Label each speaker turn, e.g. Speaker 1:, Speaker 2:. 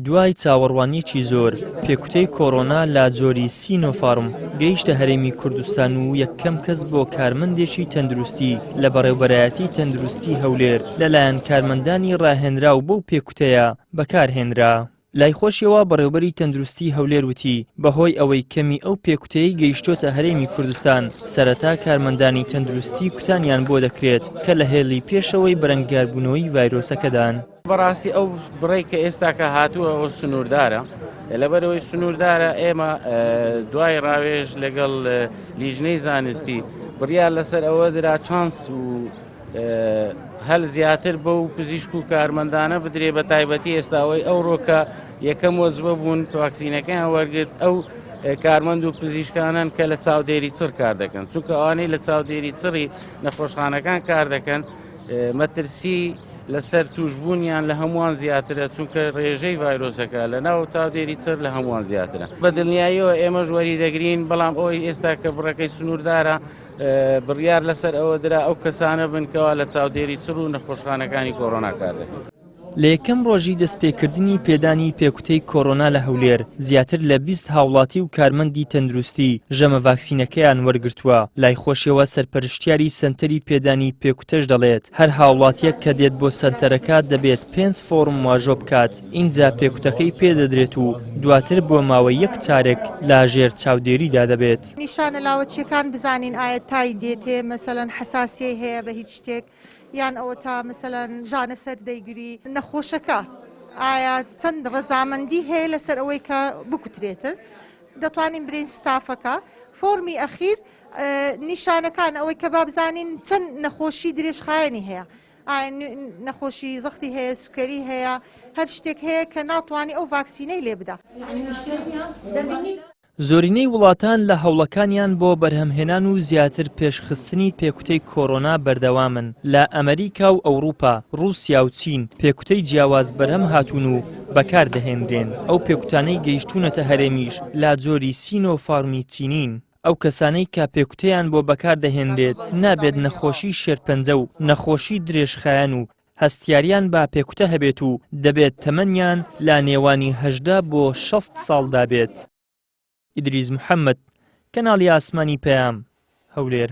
Speaker 1: دوای چاوەڕوانیەکی زۆر پێکوتەی کۆڕۆنا لە جۆری سینۆفارم گەیشتە هەرێمی کوردستان و یەکەم کەس بۆ کارمەندێکی تەندروستی لە بەڕێوەبەرایەتی تەندروستی هەولێر لەلایەن کارمەندانی ڕاهێنراو بەو پێکوتەیە بەکارهێنرا. لایخۆشیەوە بەڕێوەبەری تەندروستی هەولێر وتی بەهۆی ئەوەی کەمی ئەو پێکوتەیەی گەیشتۆتە هەرێمی کوردستان سەرەتا کارمەندانی تەندروستی کوتانیان بۆ دەکرێت کە لە هێڵی پێشەوەی بەرەنگاربوونەوەی ڤایرۆسەکەدان.
Speaker 2: بەڕاستی ئەو بڕێی کە ئێستا کە هاتووە ئەو سنووردارە لەبەرەوەی سنووردارە ئێمە دوای ڕاوێژ لەگەڵ لیژنەی زانستی بڕیار لەسەر ئەوە درا چانس و هەل زیاتر بەو پزیشک و کارمەندانە بدرێ بە تایبەتی ئێستاەوەی ئەو ڕۆکە یەکەم وەزبە بوون ڤاکسینەکەیان وەرگرت ئەو کارمەند و پزیشکانن کە لە چاودێری چڕ کار دەکەن چونکە ئەوانەی لە چاودێری چڕی نەخۆشخانەکان کار دەکەن مەترسی لەسەر توشبوونیان لە هەمووان زیاترە چونکە ڕێژەی ڤایرۆسەکە لە ناو چاودێری چڕ لە هەمووان زیاترە. بە دڵنیاییەوە ئێمەش وەری دەگرین بەڵام ئەوەی ئێستا کە بڕەکەی سنووردارە بڕیار لەسەر ئەوە درا ئەو کەسانە بنکەوە لە چاودێری چڕ و نەخۆشخانەکانی کۆڕۆنا کار دەکەن.
Speaker 1: لە یەکەم ڕۆژی دەستپێکردنی پێدانی پێکوتەی کۆڕۆنا لە هەولێر زیاتر لە 20 هاوڵاتی و کارمەندی تەندروستی ژەمە ڤاکسینەکەیان وەرگرتووە. لایخۆشیەوە سەرپەرشتیاری سەنتەری پێدانی پێکوتەش دەڵێت هەر هاوڵاتیەک کە دێت بۆ سەنتەرەکە دەبێت 5 فۆرم واژۆ بکات ئینجا پێکوتەکەی پێدەدرێت و دواتر بۆ ماوەی یەک چارێک لاژێر چاودێریدا دەبێت.
Speaker 3: نیشانە لاوەچیەکان بزانین ئایا تای دێتێ مەسەلەن حەساسیەی هەیە بە هیچ شتێک یان ئەوە تا مەسەلەن ژانە سەردەیگری نەخۆشەکە ئایا چەند ڕەزامەندی هەیە لەسەر ئەوەی کە بکوترێتن دەتوانین برین ستافەکە فۆرمی ئەخیر نیشانەکان ئەوەی کە بابزانین چەند نەخۆشی درێژخایەنی هەیە ئایا نەخۆشی زەختی هەیە سوکەری هەیە هەر شتێک هەیە کە ناتوانانی ئەو ڤاکسینەی لێ بدە.
Speaker 1: زۆرینەی وڵاتان لە هەوڵەکانیان بۆ بەرهەمهێنان و زیاتر پێشخستنی پێکوتەی کۆڕۆنا بەردەوامن. لە ئەمریکا و ئەوروپا، رووسیا و چین پێکوتەی جیاواز بەرهەم هاتوون و بەکاردەهێنرێن. ئەو پێکوتانەی گەیشتونەتە هەرێمیش لا جۆری سینۆفارمی چینین. ئەو کەسانەی کە پێکوتەیان بۆ بەکاردەهێنرێت نابێت نەخۆشی شێرپەنجە و نەخۆشی درێژخایەن و هەستیاریان با پێکوتە هەبێت و دەبێت تەمەنیان لا نێوانی 18 بۆ 60 ساڵدا بێت. ئیدریس محەممەد، کەناڵی ئاسمانی پەیام، هەولێر.